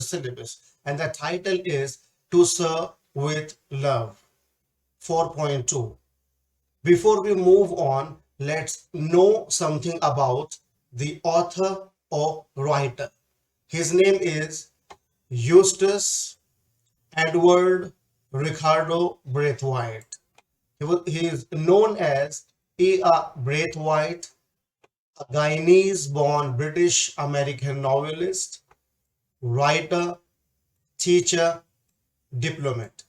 syllabus, and the title is To Serve with Love 4.2. Before we move on, let's know something about the author or writer. His name is Eustace Edward Ricardo Braithwaite. He is known as E.R. Braithwaite, a Guyanese-born British American novelist, writer, teacher, diplomat.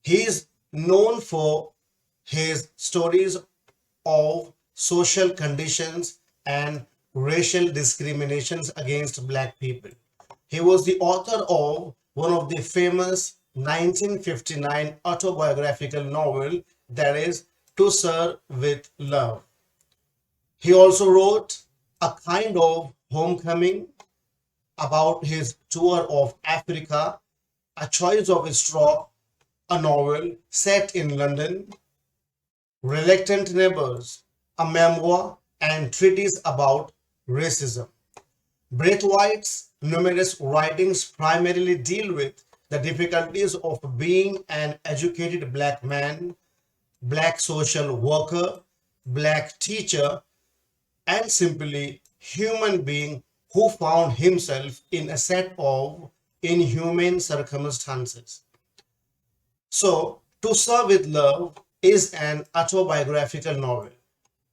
He is known for his stories of social conditions and racial discriminations against black people. He was the author of one of the famous 1959 autobiographical novel, that is To Serve with Love. He also wrote a kind of homecoming about his tour of Africa, A Choice of Straw, a novel set in London, Reluctant Neighbors, a memoir, and treatise about racism. Braithwaite's numerous writings primarily deal with the difficulties of being an educated black man, black social worker, black teacher, and simply human being who found himself in a set of inhumane circumstances. So, To Serve with Love is an autobiographical novel.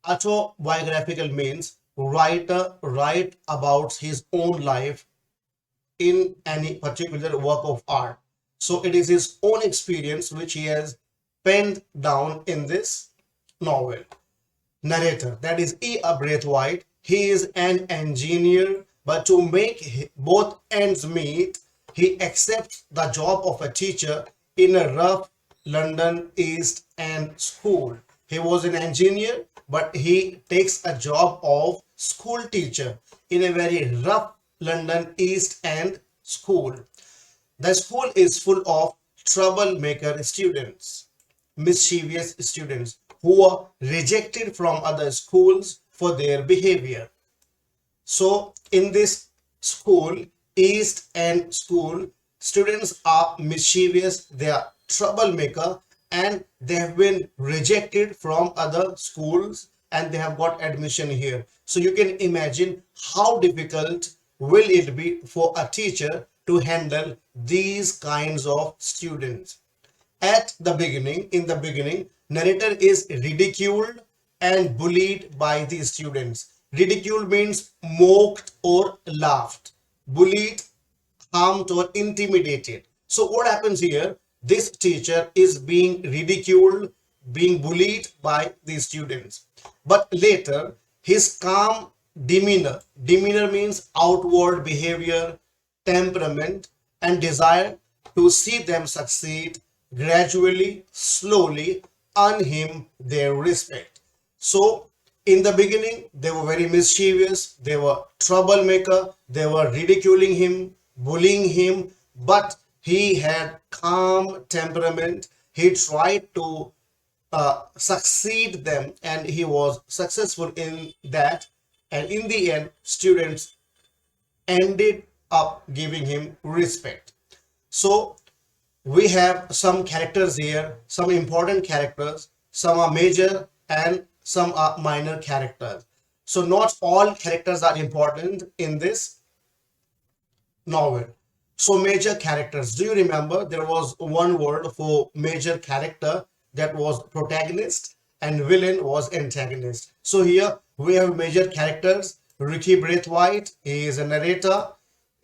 Autobiographical means writer write about his own life in any particular work of art. So it is his own experience which he has penned down in this novel. Narrator, that is E. A. Braithwaite. He is an engineer, but to make both ends meet, he accepts the job of a teacher in a rough London East End school. He was an engineer, but he takes a job of school teacher in a very rough London East End school. The school is full of troublemaker students, mischievous students who are rejected from other schools for their behavior. So, in this school, East End School, students are mischievous, they are troublemaker, and they have been rejected from other schools and they have got admission here. So you can imagine how difficult will it be for a teacher to handle these kinds of students. At the beginning, in the beginning, narrator is ridiculed and bullied by the students. Ridiculed means mocked or laughed. Bullied, harmed or intimidated. So what happens here? This teacher is being ridiculed, being bullied by the students. But later, his calm demeanor means outward behavior, temperament, and desire to see them succeed gradually, slowly earn him their respect. So, in the beginning, they were very mischievous, they were troublemaker, they were ridiculing him, bullying him, but he had calm temperament. He tried to succeed them and he was successful in that. And in the end, students ended up giving him respect. So we have some characters here, some important characters, some are major and some are minor characters. So not all characters are important in this novel. So major characters, do you remember there was one word for major character, that was protagonist, and villain was antagonist. So here we have major characters. Ricky Braithwaite is a narrator,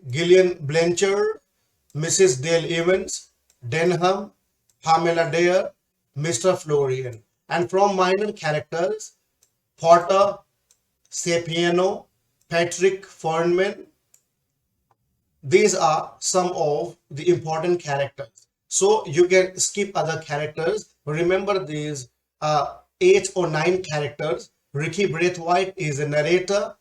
Gillian Blanchard, Mrs. Dale Evans, Denham, Pamela Dare, Mr. Florian. And from minor characters, Potter, Sapieno, Patrick Fernman, these are some of the important characters. So you can skip other characters. Remember these 8 or 9 characters. Ricky Braithwaite is a narrator,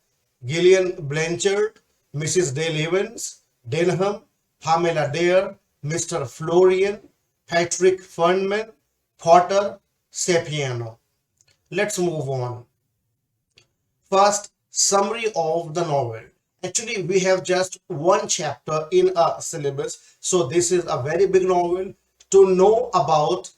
Gillian Blanchard, Mrs. Dale Evans, Denham, Pamela Dare, Mr. Florian, Patrick Fernman, Potter, Sapieno. Let's move on. First, summary of the novel. Actually, we have just one chapter in a syllabus, so this is a very big novel. To know about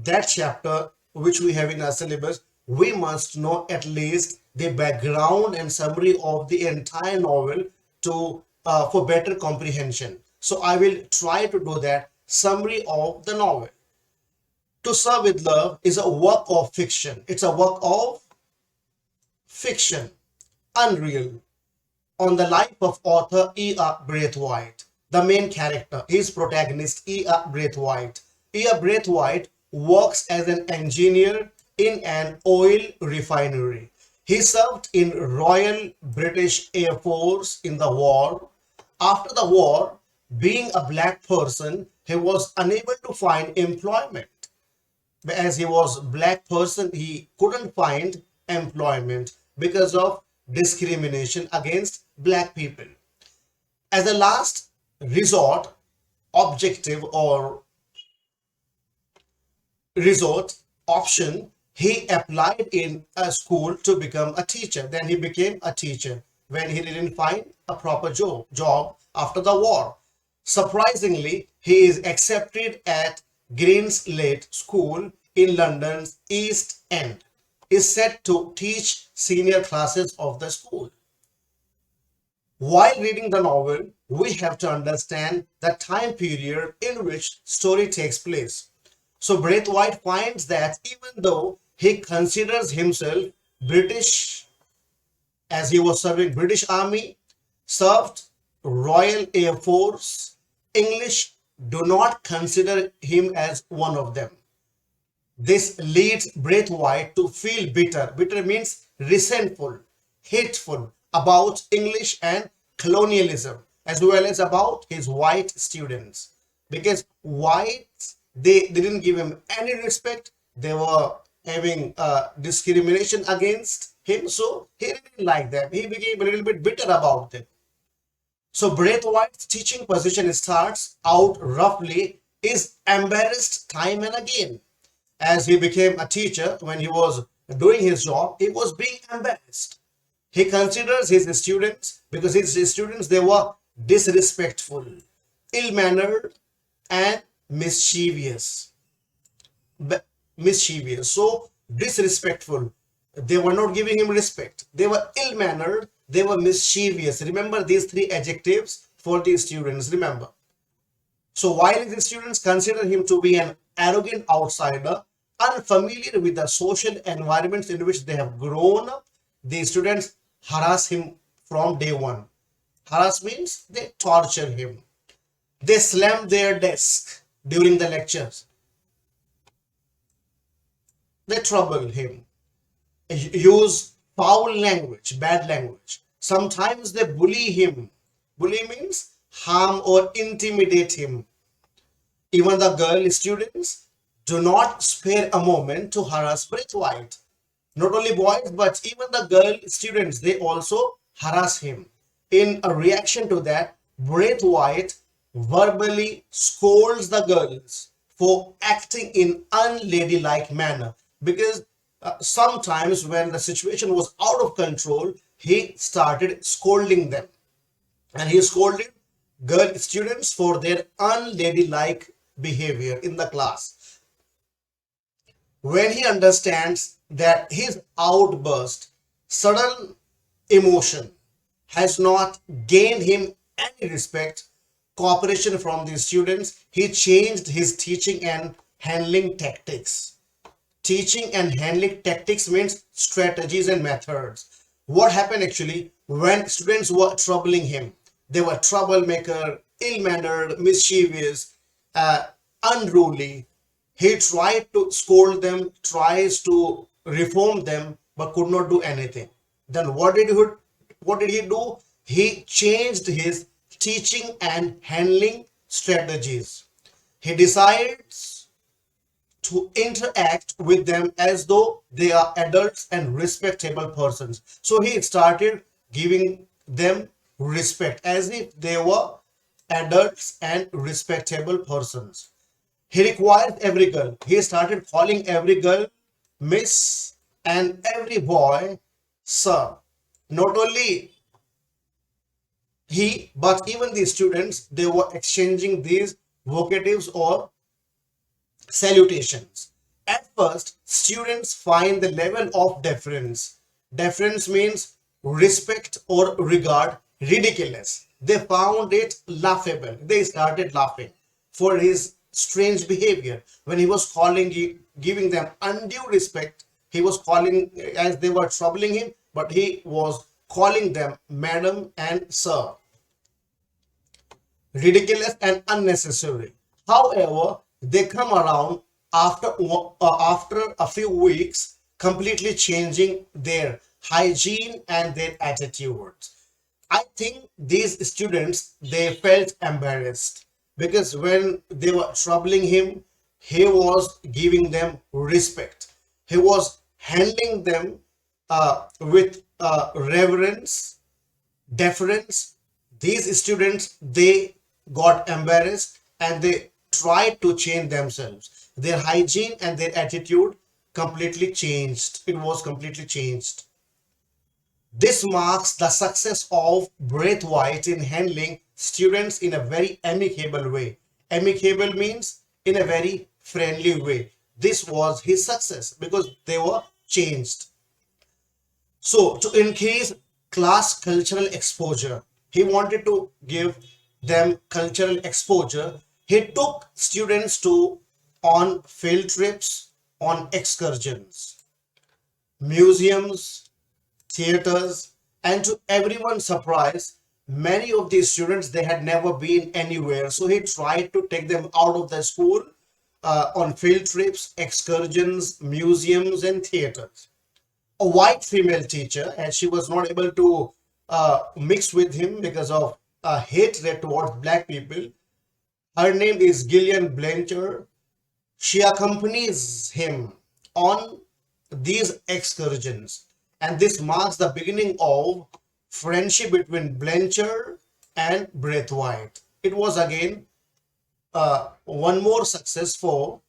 that chapter which we have in our syllabus, we must know at least the background and summary of the entire novel to for better comprehension. So I will try to do that summary of the novel. To Serve with Love is a work of fiction. It's a work of fiction, unreal, on the life of author E.R. Braithwaite. The main character, his protagonist E.R. Braithwaite. E.R. Braithwaite works as an engineer in an oil refinery. He served in Royal British Air Force in the war. After the war, being a black person, he was unable to find employment. As he was black person, he couldn't find employment because of discrimination against black people. As a last resort objective or resort option, he applied in a school to become a teacher. Then he became a teacher when he didn't find a proper job after the war. Surprisingly, he is accepted at Greenslade School in London's East End. Is set to teach senior classes of the school. While reading the novel, we have to understand the time period in which story takes place. So Braithwaite finds that even though he considers himself British, as he was serving British Army, served Royal Air Force, English do not consider him as one of them. This leads Braithwaite to feel bitter. Bitter means resentful, hateful about English and colonialism, as well as about his white students. Because whites, they didn't give him any respect. They were having discrimination against him. So he didn't like them. He became a little bit bitter about them. So Braithwaite's teaching position starts out roughly, is embarrassed time and again. As he became a teacher, when he was doing his job, he was being embarrassed. He considers his students, because his students, they were disrespectful, ill-mannered, and mischievous. Mischievous. So disrespectful. They were not giving him respect. They were ill-mannered. They were mischievous. Remember these three adjectives for the students. Remember. So while his students consider him to be an arrogant outsider, unfamiliar with the social environments in which they have grown up, the students harass him from day one. Harass means they torture him. They slam their desk during the lectures. They trouble him. Use foul language, bad language. Sometimes they bully him. Bully means harm or intimidate him. Even the girl students do not spare a moment to harass Braithwaite. Not only boys, but even the girl students, they also harass him. In a reaction to that, Braithwaite verbally scolds the girls for acting in unladylike manner, because sometimes when the situation was out of control, he started scolding them, and he scolded girl students for their unladylike behavior in the class. When he understands that his outburst, sudden emotion, has not gained him any respect, cooperation from the students, he changed his teaching and handling tactics. Teaching and handling tactics means strategies and methods. What happened actually when students were troubling him? They were troublemaker, ill-mannered, mischievous, unruly. He tried to scold them, tries to reform them, but could not do anything. Then what did he do? He changed his teaching and handling strategies. He decides to interact with them as though they are adults and respectable persons. So he started giving them respect as if they were adults and respectable persons. He required every girl. He started calling every girl Miss and every boy Sir. Not only But even the students, they were exchanging these vocatives or salutations. At first, students find the level of deference. Deference means respect or regard ridiculous. They found it laughable. They started laughing for his strange behavior. When he was giving them undue respect, he was calling as they were troubling him, but he was calling them madam and sir, ridiculous and unnecessary. However, they come around after a few weeks, completely changing their hygiene and their attitudes. I think these students, they felt embarrassed because when they were troubling him, he was giving them respect. He was handling them with reverence, deference. These students, they got embarrassed and they tried to change themselves. Their hygiene and their attitude completely changed. It was completely changed. This marks the success of Braithwaite in handling students in a very amicable way. Amicable means in a very friendly way. This was his success because they were changed. So, to increase class cultural exposure, he wanted to give them cultural exposure. He took students to on field trips, on excursions, museums, theaters, and to everyone's surprise, many of these students, they had never been anywhere. So he tried to take them out of the school on field trips, excursions, museums, and theaters. A white female teacher, and she was not able to mix with him because of hatred towards black people. Her name is Gillian Blanchard. She accompanies him on these excursions, and this marks the beginning of friendship between Blanchard and Braithwaite. It was again one more success for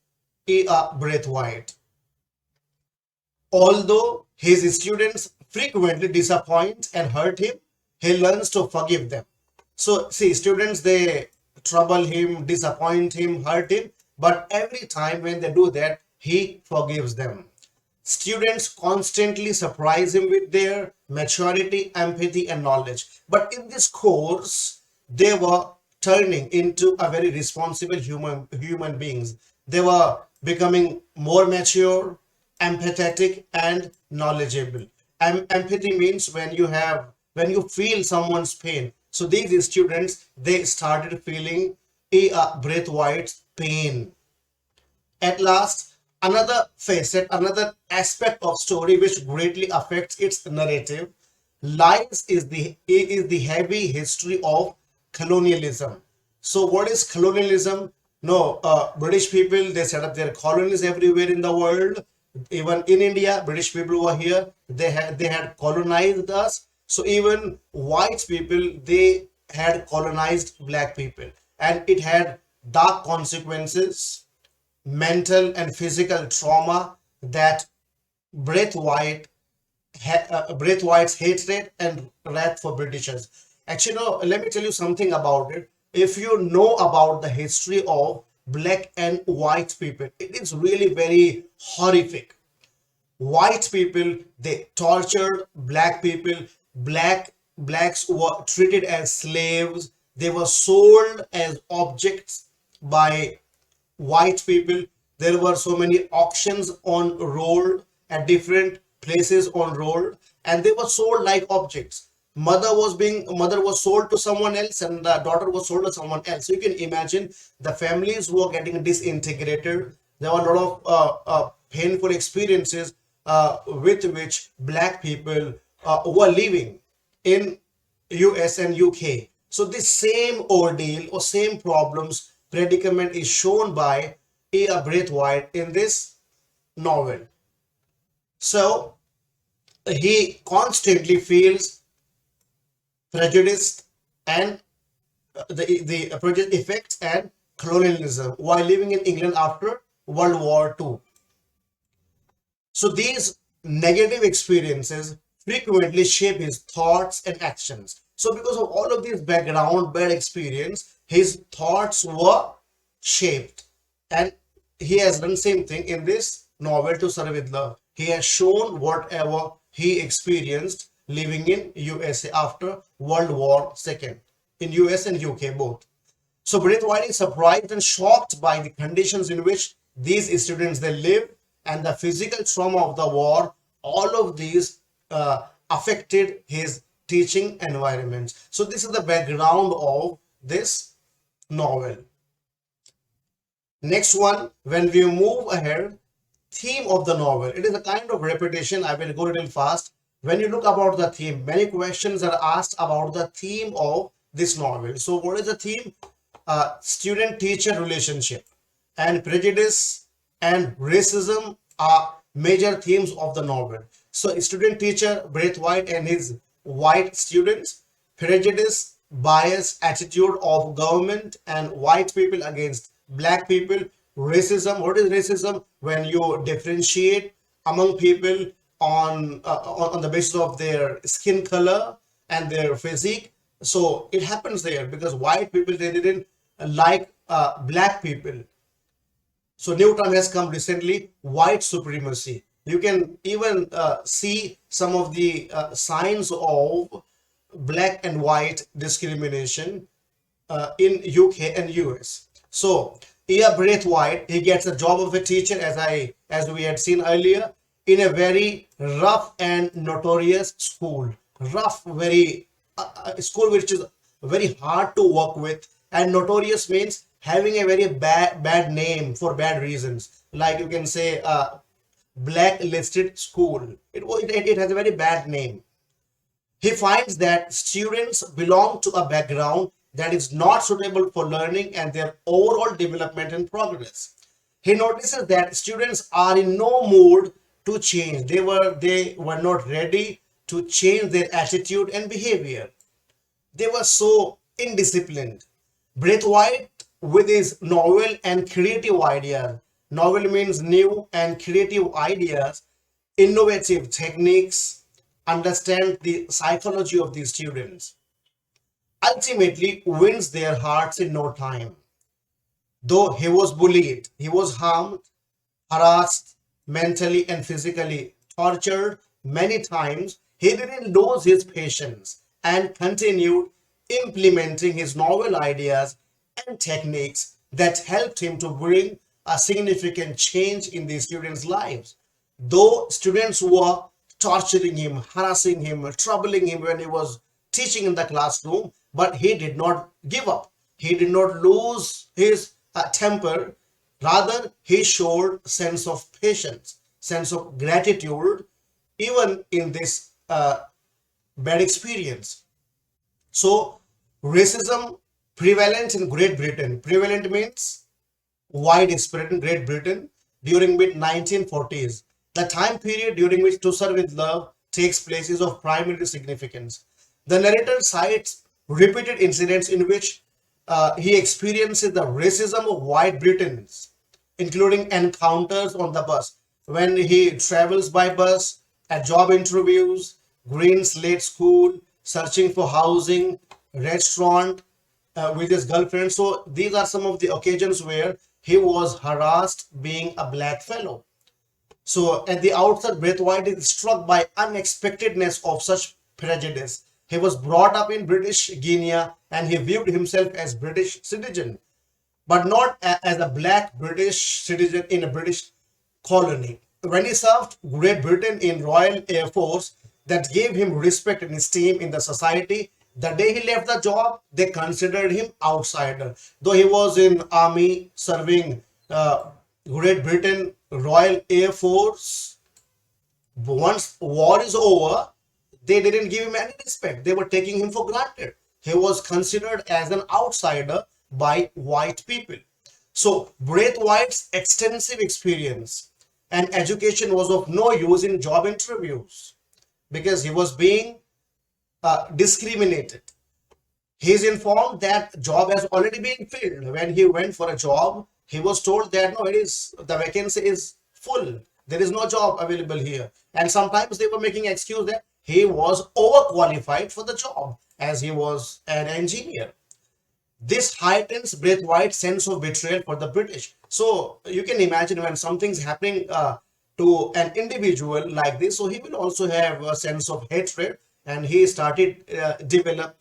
Braithwaite. Although his students frequently disappoint and hurt him, he learns to forgive them. So, see, students, they trouble him, disappoint him, hurt him, but every time when they do that, he forgives them. Students constantly surprise him with their maturity, empathy, and knowledge. But in this course, they were turning into a very responsible human beings. They were becoming more mature, empathetic, and knowledgeable. Empathy means when you feel someone's pain. So these students, they started feeling a Braithwaite's pain. At last, another facet, another aspect of story which greatly affects its narrative lies is the heavy history of colonialism. So, what is colonialism? No, British people, they set up their colonies everywhere in the world. Even in India, British people were here. They had colonized us. So even white people, they had colonized black people, and it had dark consequences, mental and physical trauma that Braithwaite Braithwaite's hatred and wrath for Britishers. Actually, no, let me tell you something about it. If you know about the history of black and white people, it is really very horrific. White people, they tortured black people. Blacks were treated as slaves. They were sold as objects by white people. There were so many auctions on road at different places on road, and they were sold like objects. Mother was sold to someone else, and the daughter was sold to someone else. So you can imagine the families who were getting disintegrated. There were a lot of painful experiences with which black people were living in US and UK. So this same ordeal or same problems predicament is shown by A. Braithwaite in this novel. So he constantly feels prejudiced and the prejudice effects and colonialism while living in England after World War II. So these negative experiences frequently shape his thoughts and actions. So because of all of these background, bad experience, his thoughts were shaped. And he has done same thing in this novel To Serve with Love. He has shown whatever he experienced living in USA after World War II, in US and UK both. So Braithwaite is surprised and shocked by the conditions in which these students they live and the physical trauma of the war. All of these affected his teaching environment. So this is the background of this novel. Next one, when we move ahead, theme of the novel. It is a kind of repetition. I will go a little fast. When you look about the theme, many questions are asked about the theme of this novel. So what is the theme? Student-teacher relationship and prejudice and racism are major themes of the novel. So student-teacher Braithwaite and his white students, prejudice, bias, attitude of government and white people against black people, racism. What is racism? When you differentiate among people on the basis of their skin color and their physique. So it happens there because white people they didn't like black people. So new term has come recently, white supremacy. You can even see some of the signs of black and white discrimination in UK and US. So here Braithwaite, he gets a job of a teacher as we had seen earlier in a very rough and notorious school. Rough, very school which is very hard to work with, and notorious means having a very bad name for bad reasons. Like you can say blacklisted school. It has a very bad name. He finds that students belong to a background that is not suitable for learning and their overall development and progress. He notices that students are in no mood to change. They were not ready to change their attitude and behavior. They were so indisciplined. Braithwaite, with his novel and creative ideas, novel means new and creative ideas, innovative techniques, understand the psychology of these students, ultimately wins their hearts in no time. Though he was bullied, he was harmed, harassed, mentally and physically tortured many times, he didn't lose his patience and continued implementing his novel ideas and techniques that helped him to bring a significant change in the students' lives. Though students were torturing him, harassing him, troubling him when he was teaching in the classroom, but he did not give up. He did not lose his temper. Rather, he showed sense of patience, sense of gratitude, even in this bad experience. So, racism prevalent in Great Britain. Prevalent means widespread in Great Britain during mid 1940s. The time period during which To Serve with Love takes place is of primary significance. The narrator cites repeated incidents in which he experiences the racism of white Britons, including encounters on the bus when he travels by bus, at job interviews, green slate school, searching for housing, restaurant with his girlfriend. So these are some of the occasions where he was harassed being a black fellow. So at the outset, Braithwaite is struck by unexpectedness of such prejudice. He was brought up in British Guiana and he viewed himself as British citizen, but not as a black British citizen in a British colony. When he served Great Britain in Royal Air Force, that gave him respect and esteem in the society. The day he left the job, they considered him outsider. Though he was in army serving Great Britain Royal Air Force, once war is over, they didn't give him any respect. They were taking him for granted. He was considered as an outsider by white people. So Braithwaite's extensive experience and education was of no use in job interviews because he was being discriminated. He is informed that job has already been filled. When he went for a job, he was told that no, it is the vacancy is full. There is no job available here. And sometimes they were making excuse that he was overqualified for the job. as he was an engineer. This heightens Braithwaite's sense of betrayal for the British. So you can imagine when something's happening to an individual like this, so he will also have a sense of hatred, and he started developing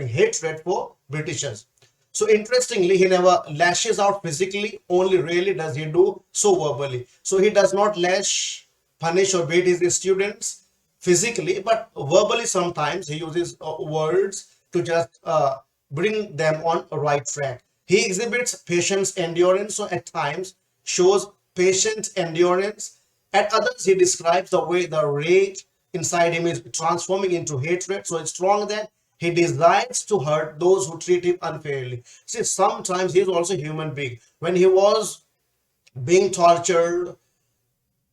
hatred for Britishers. So interestingly, he never lashes out physically, only rarely does he do so verbally. So he does not lash, punish or beat his students physically, but verbally sometimes he uses words to just bring them on a right track. He exhibits patience, endurance, so at times shows patient endurance. At others, he describes the way the rage inside him is transforming into hatred. So it's strong that he desires to hurt those who treat him unfairly. See, sometimes he is also a human being. When he was being tortured,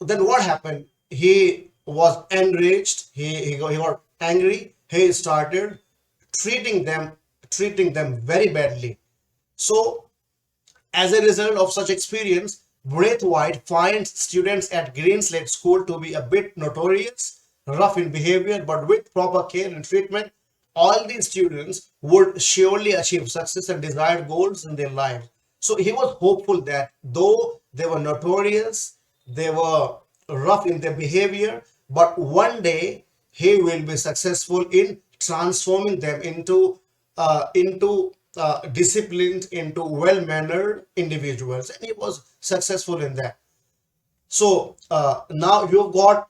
then what happened? He was enraged. He got angry. He started treating them treating them very badly. So as a result of such experience, Braithwaite finds students at Greenslade School to be a bit notorious, rough in behavior, but with proper care and treatment, all these students would surely achieve success and desired goals in their lives. So he was hopeful that though they were notorious, they were rough in their behavior, but one day he will be successful in transforming them into disciplined, into well-mannered individuals, and he was successful in that. So now you've got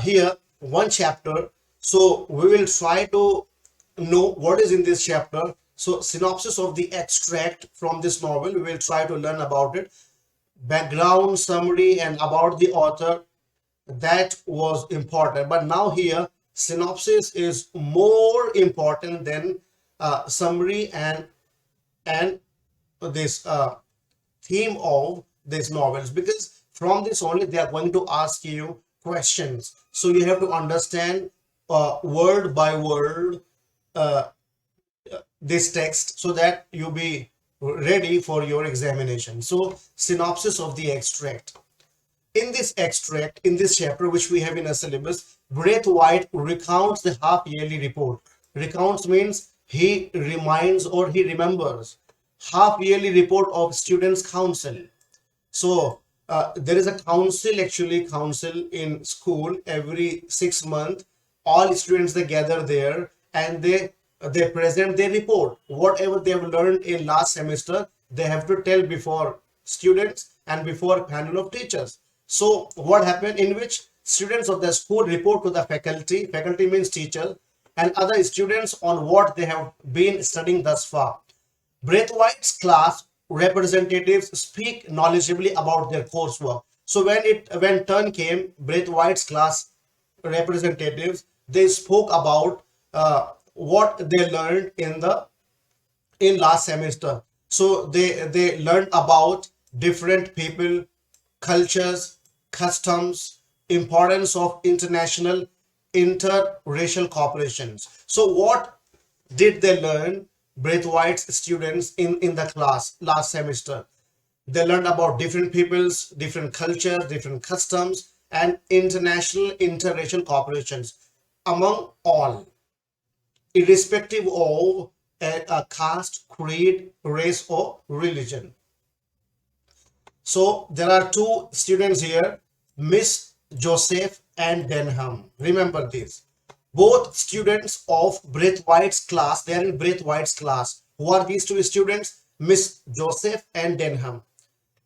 here one chapter. So we will try to know what is in this chapter. So synopsis of the extract from this novel, we will try to learn about it. Background, summary, and about the author, that was important. But now here, synopsis is more important than summary and this theme of these novels, because from this only they are going to ask you questions. So you have to understand word by word uh, this text so that you be ready for your examination. So synopsis of the extract. In this extract, in this chapter which we have in a syllabus, Braithwaite recounts the half-yearly report. Recounts means he reminds or he remembers. Half-yearly report of Students' Council. So there is a council, actually council in school every 6 months. All students they gather there and they present their report. Whatever they have learned in last semester, they have to tell before students and before panel of teachers. So what happened, in which students of the school report to the faculty, faculty means teacher, and other students on what they have been studying thus far. Braithwaite's class representatives speak knowledgeably about their coursework. So when turn came, Braithwaite's class representatives, they spoke about what they learned in last semester. So they learned about different people, cultures, customs, importance of international interracial cooperations. So what did they learn, Braithwaite's students, in the class last semester? They learned about different peoples, different cultures, different customs, and international interracial cooperations among all, irrespective of a caste, creed, race, or religion. So there are two students here, Miss Joseph and Denham. Remember this. Both students of Braithwaite's class, they are in Braithwaite's class. Who are these two students? Miss Joseph and Denham.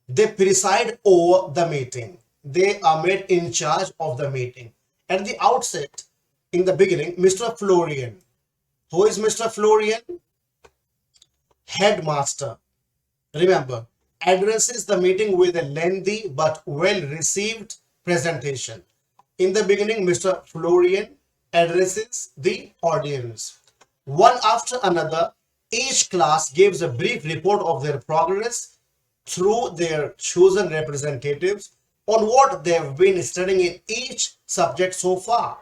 They preside over the meeting. They are made in charge of the meeting. At the outset, in the beginning, Mr. Florian. Who is Mr. Florian? Headmaster. Remember, addresses the meeting with a lengthy but well-received presentation. In the beginning, Mr. Florian addresses the audience. One after another, each class gives a brief report of their progress through their chosen representatives on what they have been studying in each subject so far.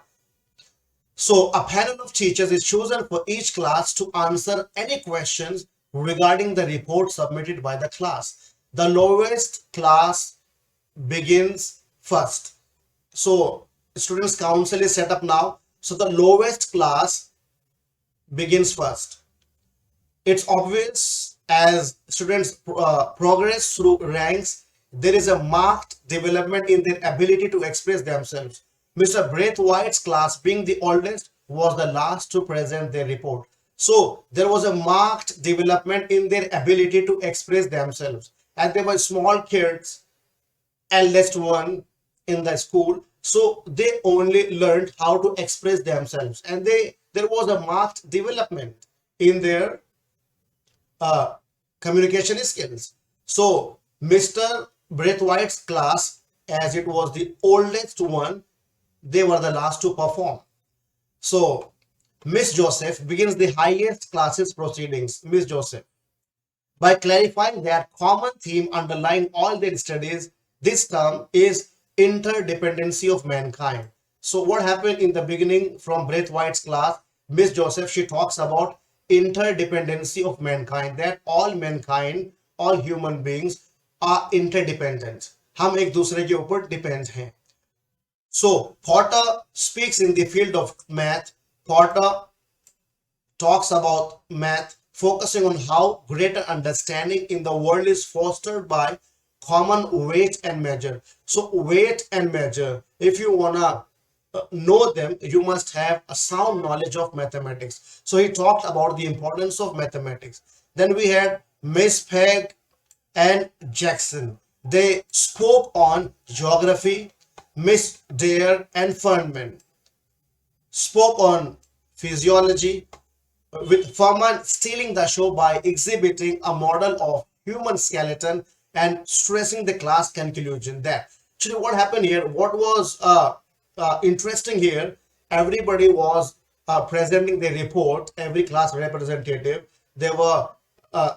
So a panel of teachers is chosen for each class to answer any questions regarding the report submitted by the class. The lowest class begins first. So students council is set up now. So the lowest class begins first. It's obvious as students progress through ranks, there is a marked development in their ability to express themselves. Mr. Braithwaite's class, being the oldest, was the last to present their report. So there was a marked development in their ability to express themselves. And they were small kids, eldest one in the school, so they only learned how to express themselves, and there was a marked development in their uh, communication skills. So Mr. Braithwaite's class, as it was the oldest one, they were the last to perform. So Miss Joseph begins the highest classes proceedings. Miss Joseph, by clarifying that common theme underlying all their studies, this term is interdependency of mankind. So what happened in the beginning from Braithwaite's class, Miss Joseph, she talks about interdependency of mankind, that all mankind, all human beings are interdependent. हम एक दूसरे के ऊपर depend हैं. So Porter speaks in the field of math. Porter talks about math, focusing on how greater understanding in the world is fostered by common weight and measure. So weight and measure, if you wanna know them, you must have a sound knowledge of mathematics. So he talked about the importance of mathematics. Then we had Miss Peg and Jackson. They spoke on geography. Miss Dare and Fernman spoke on physiology, with Furman stealing the show by exhibiting a model of human skeleton and stressing the class conclusion that actually what happened here, what was interesting here, everybody was presenting their report, every class representative, they were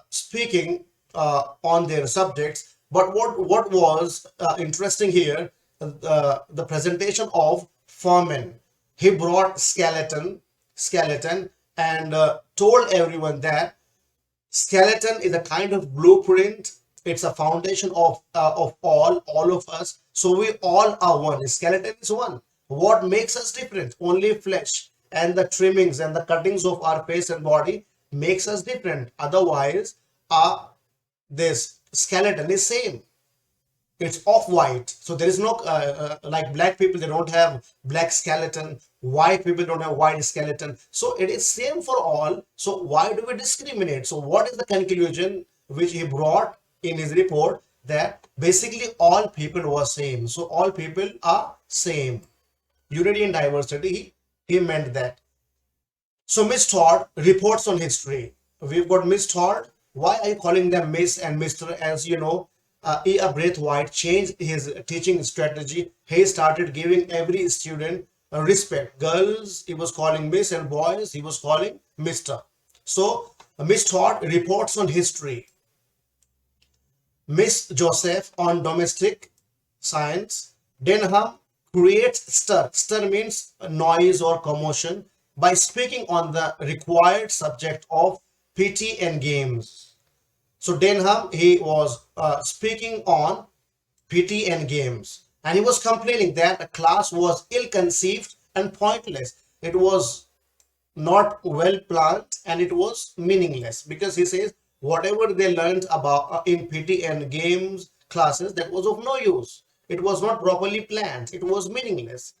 speaking on their subjects, but what was interesting here, the presentation of Furman. He brought skeleton and told everyone that skeleton is a kind of blueprint. It's a foundation of all of us. So we all are one. Skeleton is one. What makes us different? Only flesh and the trimmings and the cuttings of our face and body makes us different. Otherwise, this skeleton is same. It's off-white, so there is no like black people, they don't have black skeleton, white people don't have white skeleton, so it is same for all. So why do we discriminate? So what is the conclusion which he brought in his report? That basically all people were same, so all people are same, unity and diversity, he meant that. So Miss Todd reports on history. We've got Miss Todd. Why are you calling them Miss and Mr? As you know, E.A. Braithwaite changed his teaching strategy. He started giving every student respect. Girls, he was calling Miss, and boys, he was calling Mr. So Miss Todd reports on history. Miss Joseph on domestic science. Denham creates stir. Stir means noise or commotion by speaking on the required subject of PT and games. So Denham, he was speaking on PT and games, and he was complaining that the class was ill-conceived and pointless. It was not well planned and it was meaningless, because he says whatever they learned about in PT and games classes, that was of no use. It was not properly planned. It was meaningless.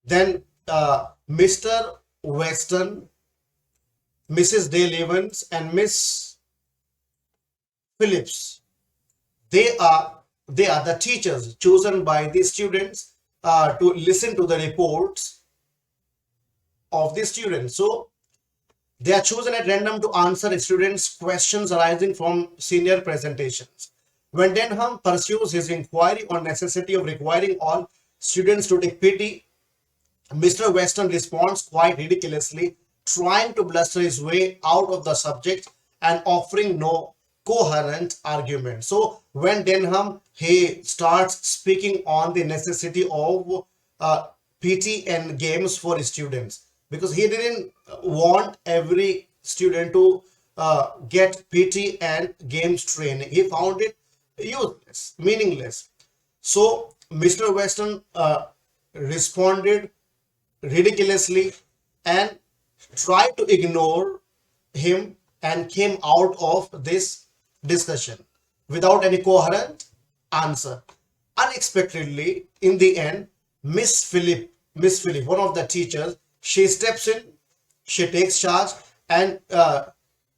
Then Mr. Weston, Mrs. Dale Evans, and Miss Phillips, they are the teachers chosen by the students to listen to the reports of the students. So they are chosen at random to answer students' questions arising from senior presentations. When Denham pursues his inquiry on necessity of requiring all students to take PT, Mr. Weston responds quite ridiculously, trying to bluster his way out of the subject and offering no coherent argument. So when Denham, he starts speaking on the necessity of PT and games for students, because he didn't want every student to get PT and games training. He found it useless, meaningless. So Mr. Weston responded ridiculously and tried to ignore him and came out of this discussion without any coherent answer. Unexpectedly, in the end, Miss Philip, one of the teachers, she steps in, she takes charge, and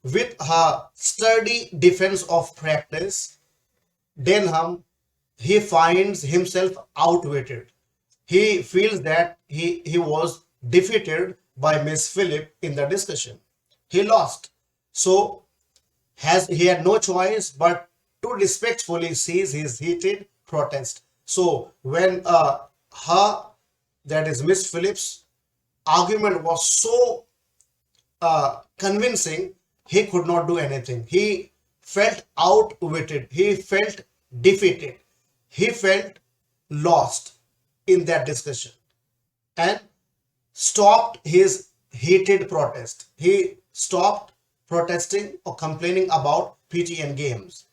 with her sturdy defense of practice, Denham, he finds himself outwitted. He feels that he was defeated by Miss Philip in the discussion. He lost. So has he had no choice but to respectfully cease his heated protest. So when her, that is Miss Phillips, argument was so convincing, he could not do anything. He felt outwitted. He felt defeated. He felt lost in that discussion and stopped his heated protest. He stopped protesting or complaining about PTN games.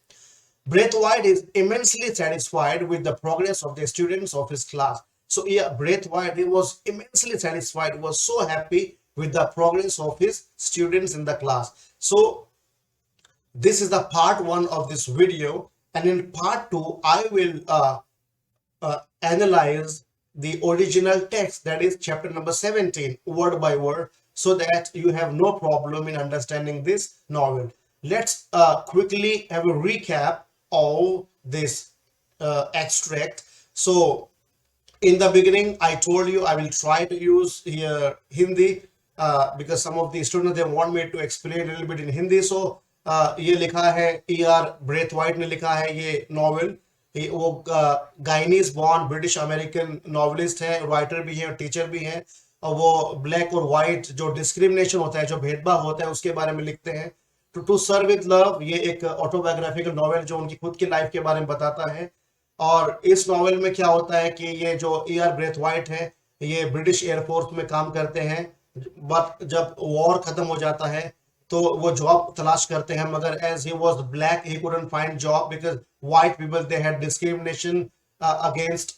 Braithwaite is immensely satisfied with the progress of the students of his class. So yeah, Braithwaite, he was immensely satisfied, he was so happy with the progress of his students in the class. So this is the part one of this video, and in part two, I will analyze the original text, that is chapter number 17, word by word, so that you have no problem in understanding this novel. Let's quickly have a recap of this extract. So in the beginning, I told you I will try to use here Hindi because some of the students, they want me to explain a little bit in Hindi. So ये लिखा है E.R. Braithwaite ने लिखा है ये novel. वो गाइनीज born British American novelist है, writer भी है और टीचर भी हैं. और वो ब्लैक और वाइट जो डिस्क्रिमिनेशन होता है, जो भेदभाव होता है, उसके बारे में लिखते हैं. टू सर्व विद लव, ये एक ऑटोबायोग्राफिकल नॉवेल जो उनकी खुद की लाइफ के बारे में बताता है. और इस नॉवेल में क्या होता है कि ये जो E.R. ब्रेथवाइट है, ये ब्रिटिश एयरफोर्स में काम करते हैं, बट जब वॉर खत्म हो जाता है तो वो जॉब तलाश करते हैं, मगर as he was black he couldn't find job because white people, they had discrimination against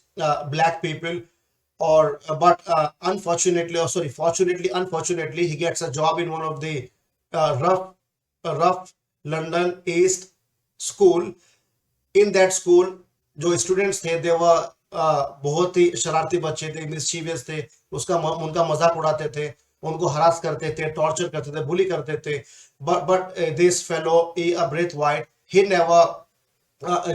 black people. Or but unfortunately, or sorry, fortunately, unfortunately, he gets a job in one of the rough London East school. In that school, जो students थे, they were बहुत ही शरारती बच्चे थे, mischievous थे, उनका मजाक उड़ाते थे, उनको हरास करते थे, टॉर्चर करते थे, बुली करते थे. But this fellow E.R. Braithwaite, he never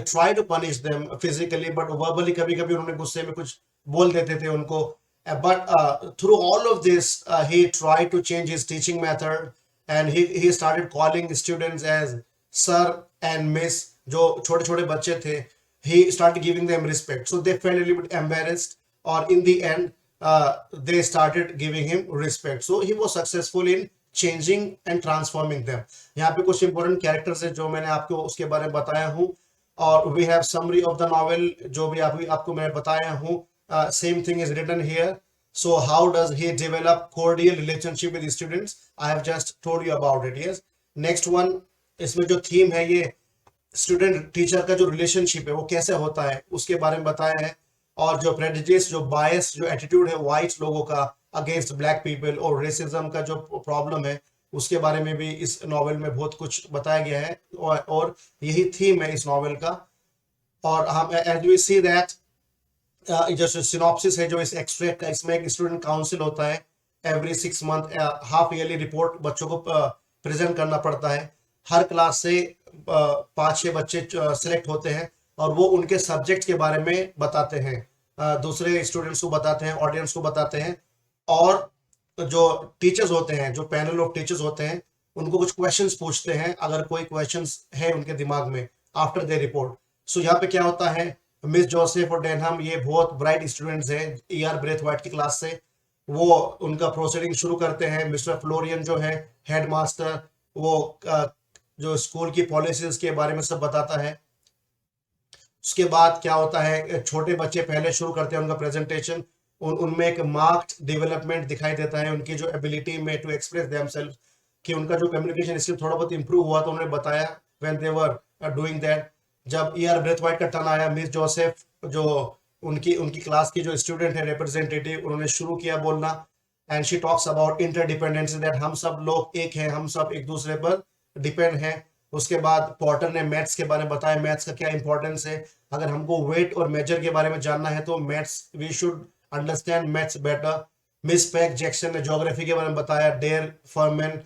try to punish them physically, but verbally कभी कभी उन्होंने गुस्से में कुछ बोल देते थे उनको. But through all of this, he tried to change his teaching method, and he started calling students as sir and miss. जो छोटे छोटे बच्चे थे, he started giving them respect, so they felt a little bit embarrassed, or in the end they started giving him respect. So he was successful in changing and transforming them. यहाँ पे कुछ important characters है जो मैंने आपको उसके बारे में बताया हूँ. और we have summary of the novel, जो भी आपको मैं बताया हूँ. Same thing is written here. So how does he develop cordial relationship with students, I have just told you about it. Yes, next one, इसमें जो थीम है, ये स्टूडेंट टीचर का जो रिलेशनशिप है वो कैसे होता है उसके बारे में बताया है. और जो प्रेजुडिस, जो बायस, जो एटीट्यूड है वाइट लोगों का अगेंस्ट ब्लैक पीपल, और रेसिज्म का जो प्रॉब्लम है, उसके बारे में भी इस नॉवेल में बहुत कुछ बताया गया है. और यही थीम है इस नॉवेल का. और हम एज वी सी दैट जो सिनॉप्सिस है, जो इस एक्सट्रैक्ट का, इसमें एक स्टूडेंट काउंसिल होता है. Every 6 month half yearly report बच्चों को प्रेजेंट करना पड़ता है. हर क्लास से 5-6 बच्चे सिलेक्ट होते हैं और वो उनके सब्जेक्ट के बारे में बताते हैं, दूसरे स्टूडेंट्स को बताते हैं, ऑडियंस को बताते हैं. और जो टीचर्स होते हैं, जो पैनल ऑफ टीचर्स होते हैं, उनको कुछ क्वेश्चंस पूछते हैं अगर कोई क्वेश्चंस है उनके दिमाग में आफ्टर दे रिपोर्ट. सो यहाँ पे क्या होता है, मिस जोसेफ और डेनहम, ये बहुत ब्राइट स्टूडेंट्स हैं E.R. ब्रेथवाइट की क्लास से. वो उनका प्रोसीडिंग शुरू करते हैं. मिस्टर फ्लोरियन जो है हेड मास्टर, वो जो स्कूल की पॉलिसीज के बारे में सब बताता है. उसके बाद क्या होता है, छोटे बच्चे पहले शुरू करते हैं उनका प्रेजेंटेशन. उनमें एक मार्क्ड डेवलपमेंट दिखाई देता है, उनकी जो एबिलिटी में टू एक्सप्रेस देमसेल्व्स, कि उनका जो कम्युनिकेशन स्किल थोड़ा बहुत इंप्रूव हुआ, तो उन्होंने बताया when they were doing that. जब E.R. ब्रेथवाइट का टर्न आया, मिस जोसेफ जो उनकी उनकी क्लास की जो स्टूडेंट है रिप्रेजेंटेटिव, उन्होंने शुरू किया बोलना, and she talks about interdependency, that हम सब लोग एक हैं, हम सब एक दूसरे पर डिपेंड हैं। उसके बाद पॉटर ने मैथ्स के बारे में बताया, मैथ्स का क्या इंपॉर्टेंस है, अगर हमको वेट और मेजर के बारे में जानना है तो maths, we should understand maths better. Miss Pack Jackson ने ज्योग्राफी के बारे में बताया, डेयर फर्मैन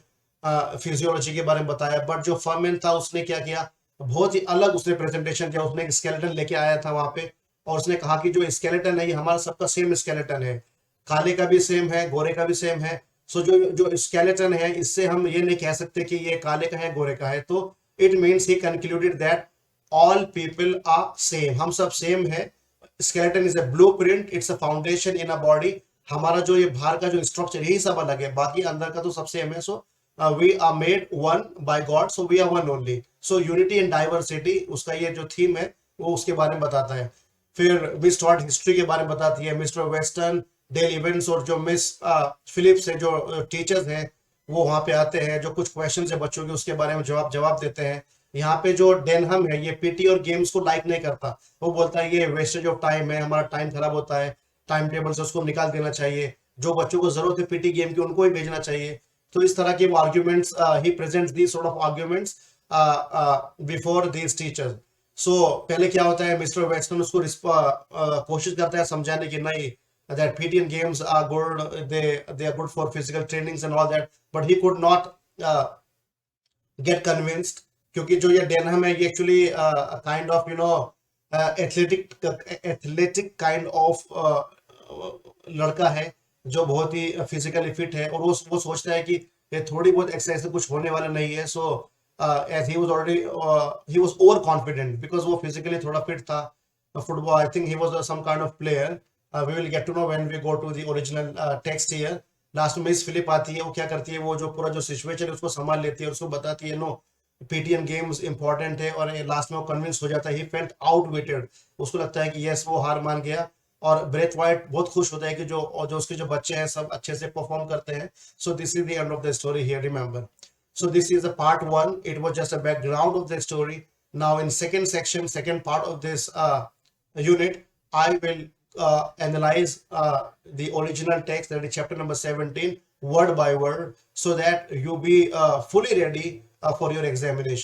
फिजियोलॉजी के बारे में बताया। बट जो फर्मैन था उसने क्या किया, बहुत ही अलग उसने प्रेजेंटेशन किया, उसने एक स्केलेटन लेके आया था वहां पे, और उसने कहा कि जो स्केलेटन है ये हमारा सबका सेम स्केलेटन है, काले का भी सेम है, गोरे का भी सेम है। सो जो जो स्केलेटन है, इससे हम ये नहीं कह सकते कि ये काले का है गोरे का है। तो it means he concluded that all people are same, हम सब सेम है। Skeleton is a blueprint, it's a foundation in a body. हमारा जो ये बाहर का जो स्ट्रक्चर यही सब अलग है, बाकी अंदर का तो सब सेम है। So we are made one by God, so we are one only. So unity and diversity, उसका ये जो थीम है वो उसके बारे में बताता है। फिर मिस टॉड हिस्ट्री के बारे में बताती है, मिस्टर वेस्टर्न डेल इवेंट्स, और जो मिस फिलिप्स है जो टीचर्स हैं वो वहां पे आते हैं, जो कुछ क्वेश्चन है बच्चों के उसके बारे में जवाब जवाब देते हैं। यहाँ पे जो डेनहम है ये पीटी और गेम्स को लाइक नहीं करता, वो बोलता है ये वेस्टेज ऑफ टाइम है, हमारा टाइम खराब होता है, टाइम टेबल से उसको निकाल देना चाहिए, जो बच्चों को जरूरत है पीटी गेम की उनको ही भेजना चाहिए। तो इस तरह के वो arguments, he presents the sort of arguments before these teachers. So पहले क्या होता है, मिस्टर वेस्टर्न उसको कोशिश करता है समझाने की, नहीं, that PT and games are good, they are good for physical trainings and all that, but he could not get convinced, क्योंकि जो ये डेनहम है ये actually kind of you know athletic kind of लड़का है, जो बहुत ही फिजिकली फिट है, और वो सोचता है कि ये थोड़ी बहुत एक्सरसाइज से कुछ होने वाला नहीं है। So as he was already, he was over confident because वो फिजिकली थोड़ा फिट था। Football, I think he was some kind of player. We will get to know when we go to the original text here. Last में Miss Philip आती है, वो क्या करती है, वो जो पूरा जो सिचुएशन है उसको संभाल लेती है, और उसको बताती है नो, पीटीएन गेम्स इंपॉर्टेंट है, और लास्ट में वो कन्विंस हो जाता है, ही फेल्ट आउटवेटेड, उसको लगता है कि यस वो हार मान गया। और ब्रेथ वाइट बहुत खुश होता है कि जो उसके जो बच्चे हैं सब अच्छे से परफॉर्म करते हैं। So this is the end of the story here, remember. So this is a part one. It was just a background of the story. Now in second section, second part of this unit, I will analyze the original text, that is chapter number 17, word by word, so that you be fully ready for your examination.